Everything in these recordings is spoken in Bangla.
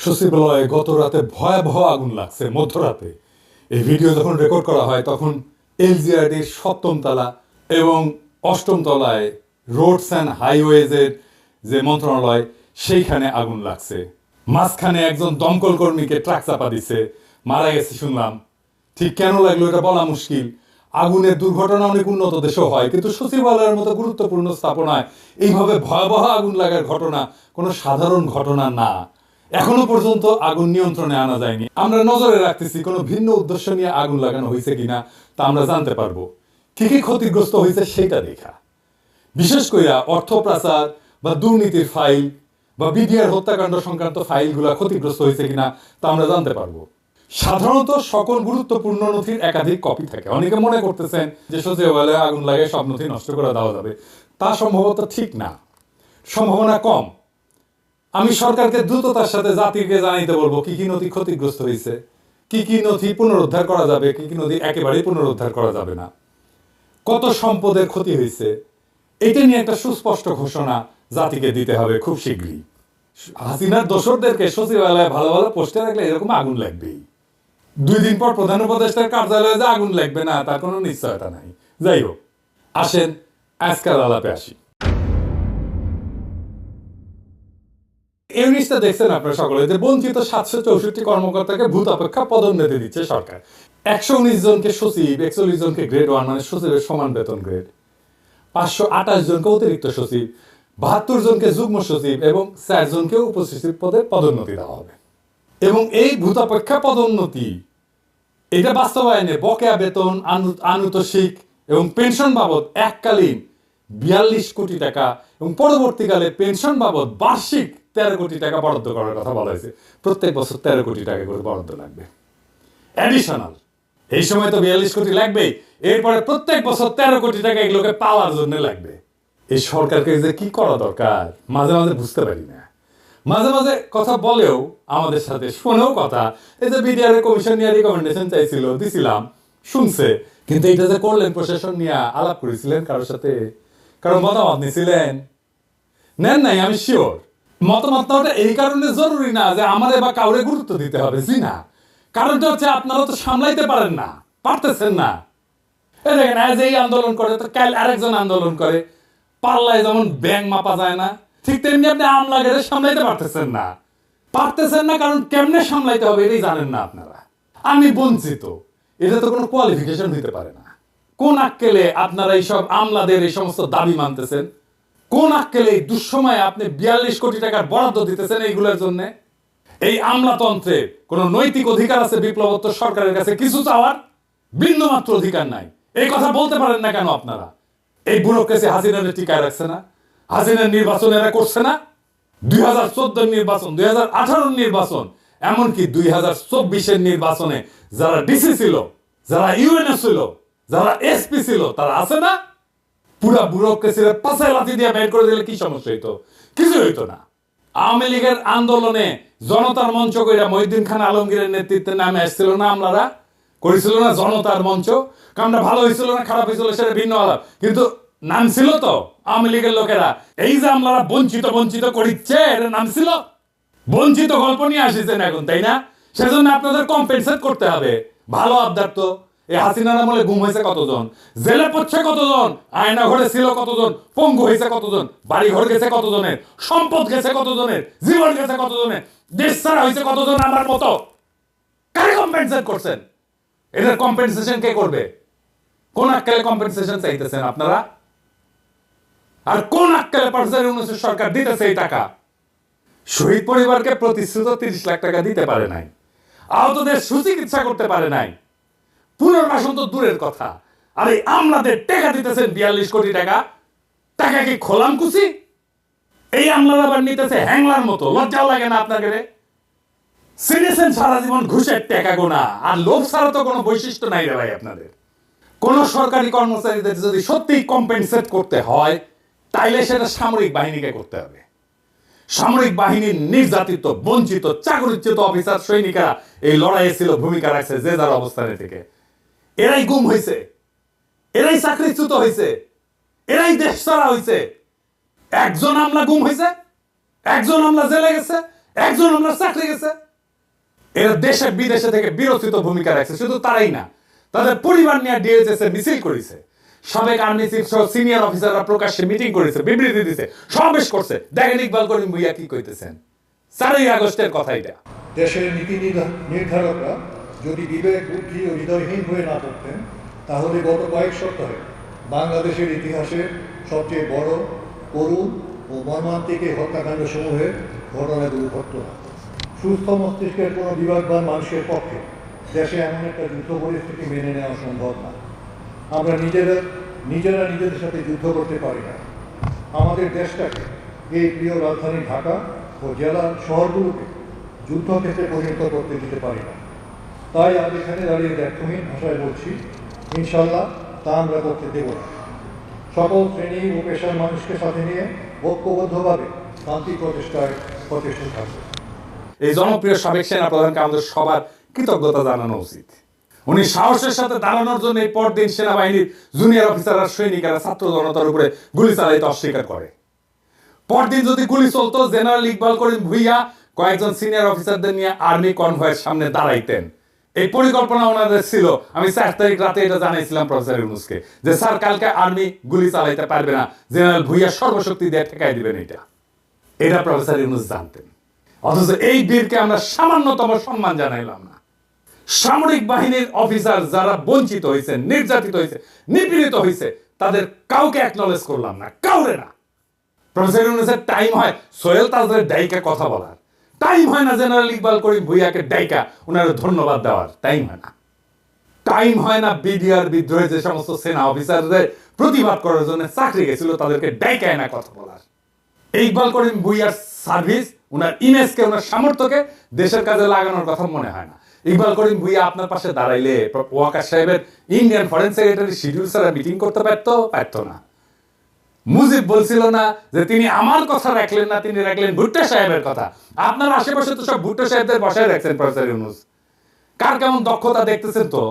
সচিবালয়ে গত রাতে ভয়াবহ আগুন লাগছে মধ্যরাতে। এই ভিডিও যখন রেকর্ড করা হয় তখন এলজিআরডির ৭ম তলা এবং ৮ম তলায় রোডস অ্যান্ড হাইওয়েজের যে মন্ত্রণালয় সেইখানে আগুন লাগছে। মাঝখানে একজন দমকল কর্মীকে ট্রাক চাপা দিছে, মারা গেছে শুনলাম। ঠিক কেন লাগলো এটা বলা মুশকিল। আগুনের দুর্ঘটনা অনেক উন্নত দেশেও হয়, কিন্তু সচিবালয়ের মতো গুরুত্বপূর্ণ স্থাপনায় এইভাবে ভয়াবহ আগুন লাগার ঘটনা কোনো সাধারণ ঘটনা না। এখনো পর্যন্ত আগুন নিয়ন্ত্রণে আনা যায়নি। আমরা নজরে রাখতেছি কোনো ভিন্ন উদ্দেশ্য নিয়ে আগুন লাগানো হয়েছে কিনা তা আমরা জানতে পারবো। কি কি ক্ষতিগ্রস্ত হয়েছে সেটা দেখা, বিশেষ করে অর্থ পাচার বা দুর্নীতির ফাইল বা বিডিআর হত্যাকাণ্ড সংক্রান্ত ফাইলগুলো ক্ষতিগ্রস্ত হয়েছে কিনা তা আমরা জানতে পারবো। সাধারণত সকল গুরুত্বপূর্ণ নথির একাধিক কপি থাকে। অনেকে মনে করতেছেন যে সচিবালয়ে আগুন লাগে সব নথি নষ্ট করে দেওয়া যাবে, তা সম্ভবত ঠিক না, সম্ভাবনা কম। আমি সরকারকে দ্রুততার সাথে জাতিকে জানাইতে বলবো কি কি নথি ক্ষতিগ্রস্ত হয়েছে, কি কি নথি পুনরুদ্ধার করা যাবে, কি কি নথি একেবারেই পুনরুদ্ধার করা যাবে না, কত সম্পদের ক্ষতি হয়েছে, এটা নিয়ে একটা সুস্পষ্ট ঘোষণা জাতিকে দিতে হবে খুব শীঘ্রই। হাসিনার দোসরদেরকে সচিবালয়ে ভালো ভালো পোস্টে রাখলে এরকম আগুন লাগবেই। 2 দিন পর প্রধান উপদেষ্টার কার্যালয়ে যে আগুন লাগবে না তার কোনো নিশ্চয়তা নাই। যাই হোক, আসেন আজকাল আলাপে আসি। এই জিনিসটা দেখছেন আপনারা সকলে যে বঞ্চিত 764 কর্মকর্তাকে ভূত অপেক্ষা পদোন্নতি দিচ্ছে সরকার। 119 জনকে সচিব, 41 জনকে গ্রেড 1 মানে সচিবের সমান বেতন গ্রেড, 528 জনকে অতিরিক্ত সচিব, 72 জনকে যুগ্ম সচিব এবং 4 জনকে উপসচিব পদে পদোন্নতি দেওয়া হবে। এবং এই ভূত অপেক্ষা পদোন্নতি এটা বাস্তবায়নে বকেয়া বেতন, আনুতোষিক এবং পেনশন বাবদ এককালীন 42 কোটি টাকা এবং পরবর্তীকালে পেনশন বাবদ বার্ষিক 13 কোটি টাকা বরাদ্দ করার কথা বলা হয়েছে। প্রত্যেক বছর 13 কোটি টাকা করে বরাদ্দ লাগবে অ্যাডিশনাল। এই সময় তো 42 কোটি লাগবেই, এরপরে প্রত্যেক বছর 13 কোটি টাকা এগুলোকে পাওয়ার জন্য লাগবে। এই সরকারকে যে কি করা দরকার মাঝে মাঝে বুঝতে পারি না। মাঝে মাঝে কথা বলেও আমাদের সাথে, শোনেও কথা। এই যে বিডিআর কমিশন নিয়ে রিকমেন্ডেশন চাইছিল, দিছিলাম, শুনছে, কিন্তু এটা যে করলেন প্রশাসন নিয়ে আলাপ করেছিলেন কারোর সাথে, কারণ মতামত নিয়েছিলেন? নেন নাই, আমি শিওর। মতামত নেওয়াটা এই কারণে জরুরি না যে আমাদের বা কাউরে গুরুত্ব দিতে হবে, জি না। কারণটা হচ্ছে আপনারা তো সামলাইতে পারেন না, পারতেছেন না। এই দেখেন আজ এই আন্দোলন করে তো কাল আরেকজন আন্দোলন করে, পাল্লায় যেমন ব্যাং মাপা যায় না, ঠিক তেমনি আপনি আমলাগের সামলাইতে পারতেছেন না। পারতেছেন না কারণ কেমনে সামলাইতে হবে এটাই জানেন না আপনারা। আমি বঞ্চিত, এটা তো কোনো কোয়ালিফিকেশন হইতে পারে না। কোন আক্কেলে আপনারা এইসব আমলাদের এই সমস্ত দাবি মানতেছেন? কোন আক্কেলে এই দুঃসময়ে আপনি 42 কোটি টাকার বরাদ্দ দিতেছেন এইগুলোর জন্য? এই আমলাতন্ত্রের কোন নৈতিক অধিকার আছে বিপ্লবোত্তর সরকারের কাছে কিছু চাওয়ার? বিন্দুমাত্র অধিকার নাই। এই কথা বলতে পারেন না কেন আপনারা? এই ব্যুরোক্রেসি হাসিনার টিকায় রাখছে না? হাসিনার নির্বাচন এরা করছে না? 2014 নির্বাচন, 2018 নির্বাচন, এমনকি 2024 নির্বাচনে যারা ডিসি ছিল, যারা ইউএনও ছিল, যারা এসপি ছিল, তারা আছে না? পুরা ব্যুরোক্রেসির পাশায় লাথি দিয়ে বের করে দিলে কি সমস্যা হইতো? কিছু হইতো না। আওয়ামী লীগের আন্দোলনে জনতার মঞ্চ কইরা মহিউদ্দিন খান আলমগীরের নেতৃত্বে নামে আসছিল না আমলারা, করেছিল না জনতার মঞ্চ। কামটা ভালো হয়েছিল না খারাপ হয়েছিল সেটা ভিন্ন আলাপ, কিন্তু নাম ছিল তো আওয়ামী লীগের লোকেরা। এই যে আমলারা বঞ্চিত বঞ্চিত করিচ্ছে, এর নাম ছিল বঞ্চিত। গল্প নিয়ে আসিছেন এখন, তাই না? সেজন্য আপনাদের কম্পেনসেট করতে হবে। ভালো আবদার তো। এই হাসিনার আমলে গুম হয়েছে কতজন, জেলে পড়ছে কতজন, আয়না ঘরে ছিল কতজন, পঙ্গু হয়েছে কতজন, বাড়ি ঘর গেছে কতজনের, সম্পদ গেছে কতজনের, জীবন গেছে কতজনের, দেশ ছাড়া হয়েছে কতজন আমার মতো। কারে কম্পেনসেট করছেন? এটার কম্পেনসেশন কে করবে? কোন আক্কেলে কম্পেনসেশন চাইতেছেন আপনারা? আর কোন আক্কেলে সরকার দিতেছে এই টাকা? শহীদ পরিবারকে প্রতিশ্রুত 30 লাখ টাকা দিতে পারে নাই, আহতদের সুচিকিৎসা করতে পারে নাই, পুনর্বাসন তো দূরের কথা। আর এই আমলাদের টাকা দিতেছেন 42 কোটি টাকা। টাকা কি খোলাম কুচি? এই আমলারা আবার নিতেছে হ্যাংলার মতো। লজ্জাও লাগে না আপনাকে? সিনেছেন সারা জীবন ঘুষের টাকা গোনা, আর লোভ ছাড়া তো কোনো বৈশিষ্ট্য নাই রে ভাই আপনাদের। কোন সরকারি কর্মচারীদের যদি সত্যি কম্পেনসেট করতে হয় তাইলে সেটা সামরিক বাহিনীকে করতে হবে। সামরিক বাহিনীর নির্যাতিত, বঞ্চিত, চাকরিচ্যুত অফিসার সৈনিকরা এই লড়াইয়ে ছিল, ভূমিকা রাখছে যে যার অবস্থানে থেকে। এরাই গুম হয়েছে, এরাই চাকরিচ্যুত হয়েছে, এরাই দেশ ছাড়া হয়েছে। একজন আমলা গুম হয়েছে, একজন আমলা জেলে গেছে, একজন আমরা চাকরি গেছে। এরা দেশে বিদেশে থেকে বিরোচিত ভূমিকা রাখছে। শুধু তারাই না, তাদের পরিবার নিয়ে ডিএইচএস এ মিছিল করেছে। সাবেক আর্মি চিফ সহ সিনিয়র অফিসাররা প্রকাশ্যে মিটিং করেছে, বিবৃতি দিয়েছে, সমাবেশ করছে। দেখেন ইকবাল করিম ভুইয়া কি কইতেছেন। 4ই আগস্টের কথা এটা। দেশের নীতি নির্ধারকরা যদি বিবেক, বুদ্ধি ও হৃদয়হীন হয়ে না পড়তেন, তাহলে গত কয়েক সপ্তাহে বাংলাদেশের ইতিহাসে সবচেয়ে বড়, করুণ ও মর্মান্তিক এই হত্যাকাণ্ড সমূহের ঘটনাগুলো ঘটত না। সুস্থ মস্তিষ্কের কোনো বিভাগবান মানুষের পক্ষে দেশে এমন একটা যুদ্ধ পরিস্থিতি মেনে নেওয়া সম্ভব না। আমরা নিজেরা নিজেদের সাথে যুদ্ধ করতে পারি না। আমাদের দেশটাকে, এই প্রিয় রাজধানী ঢাকা ও জেলা শহরগুলোকে যুদ্ধক্ষেত্রে পরিণত করতে দিতে পারি না। তাই আজ এখানে দাঁড়িয়ে ব্যর্থহীন ভাষায় বলছি, ইনশাল্লাহ তা আমরা করতে দেব না। সকল শ্রেণী ও পেশার মানুষকে সাথে নিয়ে ঐক্যবদ্ধভাবে শান্তি প্রচেষ্টায় সচেষ্ট থাকবে। এই জনপ্রিয় সাবেক সেনা প্রধানকে আমাদের সবার কৃতজ্ঞতা জানানো উচিত। উনি সাহসের সাথে দাঁড়ানোর জন্য এই পরদিন সেনাবাহিনীর জুনিয়র অফিসাররা, সৈনিকেরা ছাত্র জনতার উপরে গুলি চালাইতে অস্বীকার করে। পরদিন যদি গুলি চলতো, জেনারেল ইকবাল করিম ভুইয়া কয়েকজন সিনিয়র অফিসারদের নিয়ে আর্মি কনভয়ের সামনে দাঁড়াইতেন। এই পরিকল্পনা ওনাদের ছিল। আমি 4 তারিখ রাতে এটা জানাইছিলাম প্রফেসর ইউনূসকে, যে স্যার কালকে আর্মি গুলি চালাইতে পারবে না, জেনারেল ভুইয়া সর্বশক্তি দিয়ে ঠেকাই দিবেন। এটা প্রফেসর ইউনূস জানতেন। অথচ এই বীরকে আমরা সামান্যতম সম্মান জানাইলাম না। সামরিক বাহিনীর অফিসার যারা বঞ্চিত হয়েছে, নির্যাতিত হয়েছে, নিপীড়িত হয়েছে, তাদের কাউকে অ্যাকনলেজ করলাম না, কাউরে না। প্রফেসর ইউনূসের টাইম হয় সোহেল তাজের ডাইকা কথা বলার, টাইম হয় না জেনারেল ইকবাল করিম ভুইয়াকে ডাইকা ওনার ধন্যবাদ দেওয়ার, টাইম হয় না। টাইম হয় না বিডিআর বিদ্রোহে যে সমস্ত সেনা অফিসারদের প্রতিবাদ করার জন্য চাকরি গেছিল তাদেরকে ডাইকায় না কথা বলার। ইকবাল করিম ভুইয়ার সার্ভিস, ওনার ইমেজকে, ওনার সামর্থ্যকে দেশের কাজে লাগানোর কথা মনে হয় না। ইকবাল করিম ভুইয়া আপনার পাশে দাঁড়াইলে ওয়াকার সাহেবের ইন্ডিয়ান ফরেন সেক্রেটারি শিডিউল ছাড়া মিটিং করতে পারতো না। মুজিব বলছিল না যে তিনি আমার কথা রাখলেন না, তিনি রাখলেন ভুট্টো সাহেবের কথা। আপনার আশেপাশে তো সব ভুট্টো সাহেবদের বসায় রাখছেন প্রফেসর ইউনূস। কার কেমন দক্ষতা দেখতেছেন তো,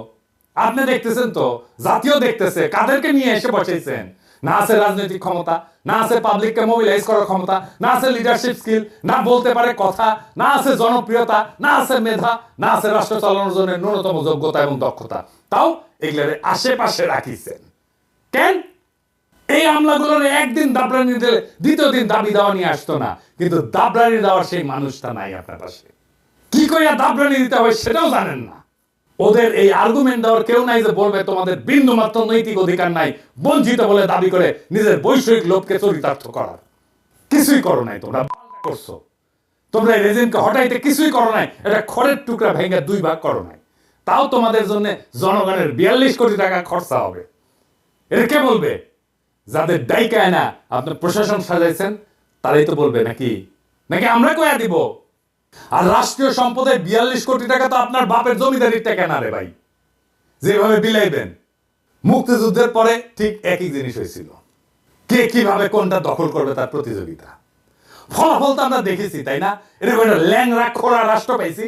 আপনি দেখতেছেন তো, জাতীয় দেখতেছে। কাদেরকে নিয়ে এসে বসাইছেন? না আছে রাজনৈতিক ক্ষমতা, না আছে পাবলিককে মোবিলাইজ করার ক্ষমতা, না আছে লিডারশিপ স্কিল, না বলতে পারে কথা, না আছে জনপ্রিয়তা, না আছে মেধা, না আছে রাষ্ট্র চালানোর জন্য ন্যূনতম যোগ্যতা এবং দক্ষতা। তাও এগুলোর আশেপাশে রাখিছেন কেন? এই আমলাগুলোর একদিন দাবরানি দিলে দ্বিতীয় দিন দাবি দেওয়া নিয়ে আসতো না। কিন্তু দাবরানি দেওয়ার সেই মানুষটা নাই আপনার পাশে। কি কইয়া দাবরানি দিতে হবে সেটাও জানেন না। ওদের এই আর্গুমেন্ট দেওয়ার কেউ নাই যে বলবে তোমাদের বিন্দু মাত্র নৈতিক অধিকার নাই, বঞ্চিত বলে দাবি করে নিজের বৈষয়িক লোভকে চরিতার্থ করার। কিছুই করো নাই তোমরা, করছো তোমরা এই রেজিমকে হটাইতে কিছুই করো নাই। এটা খড়ের টুকরা ভেঙে 2 ভাগ করো নাই। তাও তোমাদের জন্য জনগণের 42 কোটি টাকা খরচা হবে। এটা কে বলবে? যাদের ডাইকায় না আপনার প্রশাসন সাজাইছেন তারাই তো বলবে, নাকি আমরা কয়া দিব? আর রাষ্ট্রীয় সম্পদে 42 কোটি টাকা তো আপনার বাপের জমিদারির টাকা না রে ভাই, যেভাবে বিলাইবেন। মুক্তিযুদ্ধের পরে ঠিক একই জিনিস হয়েছিল, কে কিভাবে কোনটা দখল করবে তার প্রতিযোগিতা। ফলাফল তো আমরা দেখেছি, তাই না? এরকম একটা ল্যাংরা খোড়া রাষ্ট্র পাইছি।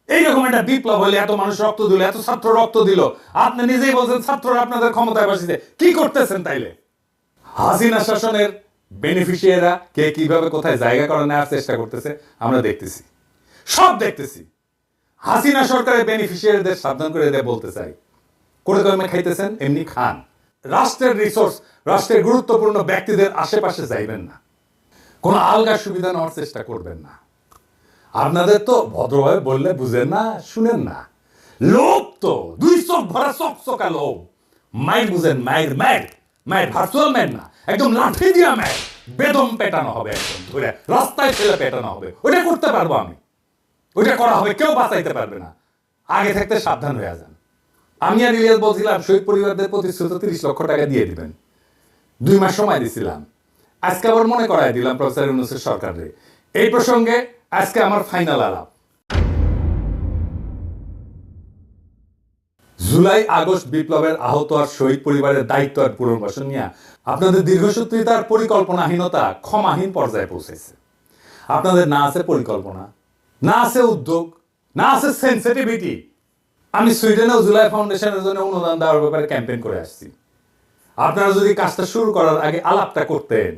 এইরকম একটা বিপ্লব হলে এত মানুষ রক্ত দিল, এত ছাত্র রক্ত দিল। আপনি নিজেই বলছেন ছাত্ররা আপনাদের ক্ষমতায় বসেছে। কি করতেছেন তাইলে? হাসিনা শাসনের বেনিফিশিয়ারিরা কে কিভাবে কোথায় জায়গা করে নেওয়ার চেষ্টা করতেছে আমরা দেখতেছি, সব দেখতেছি। হাসিনা সরকারের বেনিফিশিয়ারিদের সাবধান করে দেয় বলতে চাই, করে কমে খাইতেছেন এমনি খান। রাষ্ট্রের রিসোর্স, রাষ্ট্রের গুরুত্বপূর্ণ ব্যক্তিদের আশেপাশে যাইবেন না, কোনো আলগা সুবিধা নেওয়ার চেষ্টা করবেন না। আপনাদের তো ভদ্রভাবে বললে বুঝেন না, শুনেন না। লোভ তো 2 চোখ ভরা চকচকা লোভ। মাইর বুঝেন, মাইর ভার্চুয়াল ম্যান না, একদম লাঠি দিয়া ম্যান, বেদম পেটানো হবে, একদম ধরে রাস্তায় ফেলে পেটানো হবে। ওইটা করতে পারবো আমি, ওইটা করা হবে, কেউ বাঁচাইতে পারবে না। আগে থাকতে সাবধান হয়ে যান। আমি আর ইলিয়াস বলছিলাম শহীদ পরিবারদের প্রতিশ্রুত 30 লক্ষ টাকা দিয়ে দিবেন, 2 মাস সময় দিছিলাম। আজকে আবার মনে করাই দিলাম প্রফেসর ইউনূসের সরকারে। এই প্রসঙ্গে আজকে আমার ফাইনাল আলাপ। জুলাই আগস্ট বিপ্লবের আহত আর শহীদ পরিবারের দায়িত্ব আর পুনর্বাসন নিয়ে আপনাদের দীর্ঘসূত্রিতার পরিকল্পনাহীনতা ক্ষমাহীন পর্যায়ে পৌঁছেছে। আপনাদের না আছে পরিকল্পনা, না আছে উদ্যোগ, না আছে সেন্সিটিভিটি। আমি সুইডেনেও জুলাই ফাউন্ডেশনের জন্য অনুদান দেওয়ার ব্যাপারে ক্যাম্পেইন করে আসছি। আপনারা যদি কাজটা শুরু করার আগে আলাপটা করতেন,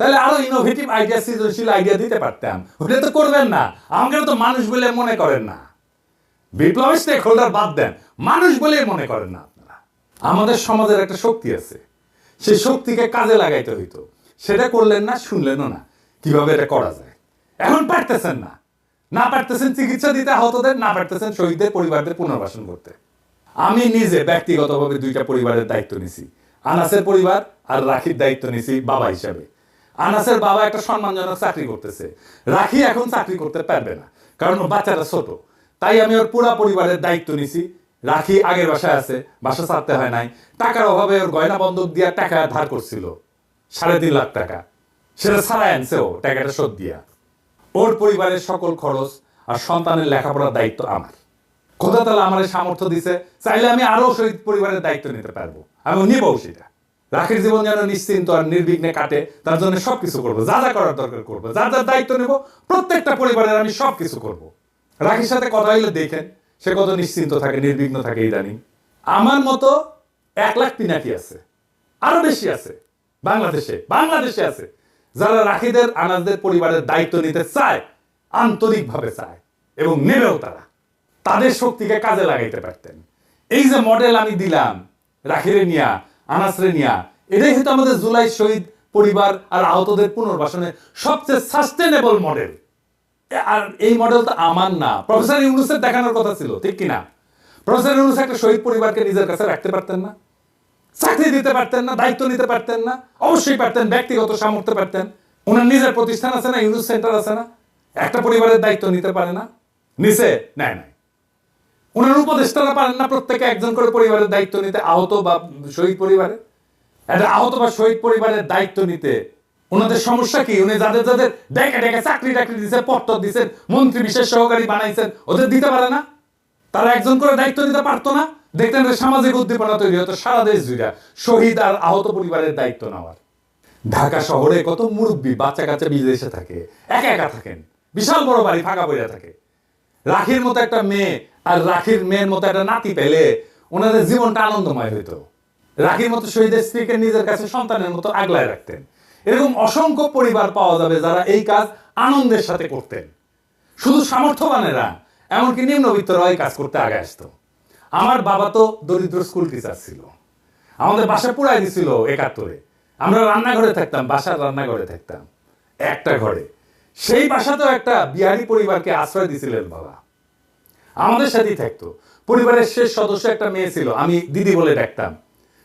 তাহলে আরো ইনোভেটিভ আইডিয়া, সৃজনশীল আইডিয়া দিতে পারতাম। ওটা তো করবেন না, আমাকে তো মানুষ বলে মনে করেন না। বিপ্লবী স্টেক হোল্ডার বাদ দেন, মানুষ বলে মনে করেন না আপনারা। আমাদের সমাজের একটা শক্তি আছে, সেই শক্তিকে কাজে লাগাইতে হইতো, সেটা করলেন না, শুনলেনও না কিভাবে এটা করা যায়। এখন পারতেছেন না, না পারতেছেন চিকিৎসা দিতে আহতদের, না পারতেছেন শহীদদের পরিবারদের পুনর্বাসন করতে। আমি নিজে ব্যক্তিগতভাবে 2টা পরিবারের দায়িত্ব নিছি, আনাসের পরিবার আর রাখির দায়িত্ব নিছি বাবা হিসাবে। আনাসের বাবা একটা সম্মানজনক চাকরি করতেছে, রাখি এখন চাকরি করতে পারবে না, কারণ ওর বাচ্চাটা ছোট। তাই আমি ওর পুরা পরিবারের দায়িত্ব নিছি। রাখি আগের বাসায় আছে, বাসা ছাড়তে হয় নাই, টাকার অভাবে ওর গয়না বন্ধক দিয়া টাকা ধার করছিল 3.5 লাখ টাকা, সেটা ছাড়াই আনছে ও টাকাটা শোধ দিয়া। ওর পরিবারের সকল খরচ আর সন্তানের লেখাপড়ার দায়িত্ব আমার। খোদা তাআলা আমার সামর্থ্য দিছে, চাইলে আমি আরো শহীদ পরিবারের দায়িত্ব নিতে পারবো, আমি নিবও সেটা। রাখির জীবন যেন নিশ্চিন্ত আর নির্বিঘ্নে কাটে, তার জন্য সবকিছু করবো, যা যা করার দরকার করবো, যা যার দায়িত্ব নেব, প্রত্যেকটা পরিবারের আমি সবকিছু করব। রাখির সাথে কথা হইলে দেখেন সে কত নিশ্চিন্ত থাকে, নির্বিঘ্ন থাকে। ইদানিং আমার মতো 1 লাখ পিনাকি আছে, আরো বেশি আছে বাংলাদেশে আছে, যারা রাখিদের আনাজদের পরিবারের দায়িত্ব নিতে চায়, আন্তরিকভাবে চায় এবং নেবেও তারা। তাদের শক্তিকে কাজে লাগাইতে পারতেন। এই যে মডেল আমি দিলাম রাখিরে নিয়া, আনাসরে নিয়া, এটাই হয়তো আমাদের জুলাই শহীদ পরিবার আর আহতদের পুনর্বাসনের সবচেয়ে সাস্টেনেবল মডেল। আর এই মডেল তো আমার না, প্রফেসর ইউনূসের দেখানোর কথা ছিল, ঠিক কিনা? প্রফেসর ইউনূস একটা শহীদ পরিবারকে নিজের কাছে রাখতে পারতেন না? চাকরি দিতে পারতেন না? দায়িত্ব নিতে পারতেন না? অবশ্যই পারতেন, ব্যক্তিগত সামর্থ্য পারতেন। ওনার নিজের প্রতিষ্ঠান আছে না, ইউনূস সেন্টার আছে না? একটা পরিবারের দায়িত্ব নিতে পারে না? নিচে নেয় নাই। ওনার উপদেষ্টারা পারেন না প্রত্যেকে একজন করে পরিবারের দায়িত্ব নিতে, আহত বা শহীদ পরিবারের? একটা আহত বা শহীদ পরিবারের দায়িত্ব নিতে ওনাদের সমস্যা কি? উনি যাদের যাদের ডেকে ডেকে চাকরি টাকরি দিচ্ছেন, পত্র দিচ্ছেন, মন্ত্রী বিশেষ সহকারী বানাইছেন, ওদের দিতে পারে না? তারা একজন করে দায়িত্ব দিতে পারতো না? দেখতেন সামাজিক উদ্দীপনা তৈরি হতো সারা দেশ জুড়ে শহীদ আর আহত পরিবারের দায়িত্ব নেওয়ার। ঢাকা শহরে কত মুরব্বী বাচ্চা কাচ্চা বিদেশে থাকে, একা একা থাকেন, বিশাল বড় বাড়ি ফাঁকা পড়ে থাকে। রাখির মতো একটা মেয়ে আর রাখির মেয়ের মতো একটা নাতি পেলে ওনাদের জীবনটা আনন্দময় হইতো। রাখির মতো শহীদের স্ত্রীকে নিজের কাছে সন্তানের মতো আগলায় রাখতেন। এরকম অসংখ্য পরিবার পাওয়া যাবে যারা এই কাজ আনন্দের সাথে করতেন। শুধু সামর্থ্যবানেরা, এমনকি নিম্নবিত্তরা এই কাজ করতে আগে আসতো। আমার বাবা তো দরিদ্র স্কুল টিচার ছিল, আমাদের বাসা পুরাই দিছিল 71-এ। আমরা রান্নাঘরে থাকতাম, বাসার রান্নাঘরে থাকতাম একটা ঘরে। সেই বাসাতেও একটা বিহারি পরিবারকে আশ্রয় দিছিলেন বাবা, আমাদের সাথেই থাকতো। পরিবারের শেষ সদস্য একটা মেয়ে ছিল, আমি দিদি বলে ডাকতাম।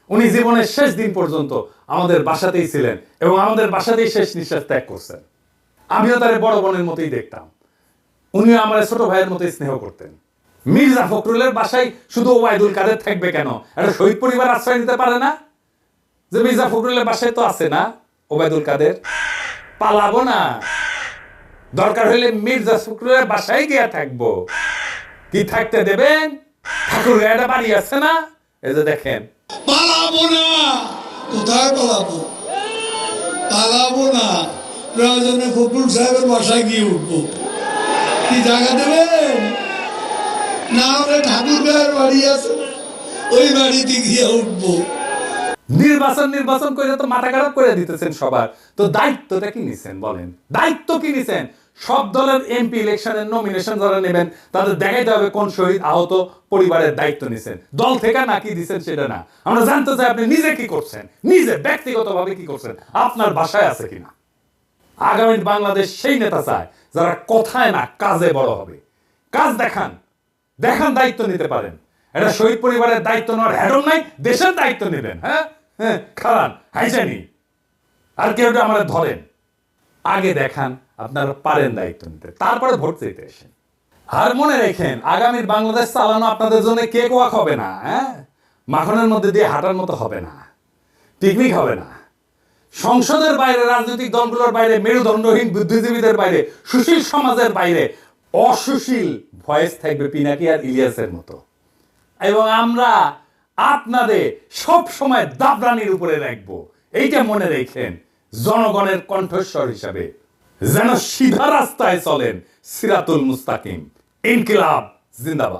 উনি জীবনের শেষ দিন পর্যন্ত আমাদের বাসাতেই ছিলেন এবং আমাদের বাসাতেই শেষ নিঃশ্বাস ত্যাগ করছেন। আমিও তার বড় বোনের মতোই দেখতাম, উনিও আমার ছোট ভাইয়ের মতোই স্নেহ করতেন। মির্জা ফখরুলের বাসায় শুধু ওবায়দুল কাদের থাকবে কেন? একটা শহীদ পরিবার আশ্রয় নিতে পারে না? যে মির্জা ফখরুলের বাসায় তো আছে না ওবায়দুল কাদের, পালাবো না? দরকার হলে মির্জা ফখরুলের বাসায় গিয়ে থাকবো। কি থাকতে দেবেন? ঠাকুরের একটা বাড়ি আছে না, এই যে দেখেন। পালাবো না, কোথায় পালাবো? পালাবো না, প্রয়োজনে ফখরুল সাহেবের বাসায় গিয়ে উঠবো। কি জায়গা দেবেন? না হলে ঠাকুর গায়ের বাড়ি আছে, ওই বাড়িতে গিয়ে উঠবো। নির্বাচন করে তো মাথা খারাপ করে দিতেছেন সবার। তো দায়িত্বটা কি নিছেন বলেন? দায়িত্ব কি নিছেন? সব দলের এমপি ইলেকশনের নমিনেশন যারা নেবেন তাদের দেখাইতে হবে কোন শহীদ আহত পরিবারের দায়িত্ব নিছেন। দল থেকে নাকি দিচ্ছেন সেটা না, আমরা জানতে চাই আপনি নিজে কি করছেন, নিজে ব্যক্তিগতভাবে কি করছেন, আপনার বাসায় আছে কিনা। আগামী বাংলাদেশ সেই নেতা চায় যারা কথায় না কাজে বড় হবে। কাজ দেখান, দায়িত্ব নিতে পারেন। এটা শহীদ পরিবারের দায়িত্ব নেওয়ার হ্যাডম নাই, দেশের দায়িত্ব নেবেন। হ্যাঁ হ্যাঁ, খারান হাইজানি আর কেউ আমরা ধরেন। আগে দেখান আপনারা পারেন দায়িত্ব নিতে, তারপরে ভোট চাইতে আসেন। আর মনে রেখেন, আগামীর বাংলাদেশ চালানো আপনাদের জন্য কেক ওয়াক হবে না, হ্যাঁ, মাখনের মধ্যে দিয়ে হাঁটার মতো হবে না, পিকনিক হবে না। সংসদের বাইরে, রাজনৈতিক দলগুলোর বাইরে, মেরুদণ্ডহীন বুদ্ধিজীবীদের বাইরে, সুশীল সমাজের বাইরে অসুশীল ভয়েস থাকবে পিনাকি আর ইলিয়াসের মতো। এবং আমরা আপনাদের সব সময় দাবরানির উপরে রাখবো। এইটা মনে রেখেন, জনগণের কণ্ঠস্বর হিসাবে যেন সিধা রাস্তায় চলেন, সিরাতুল মুস্তাকিম। ইনকিলাব জিন্দাবাদ।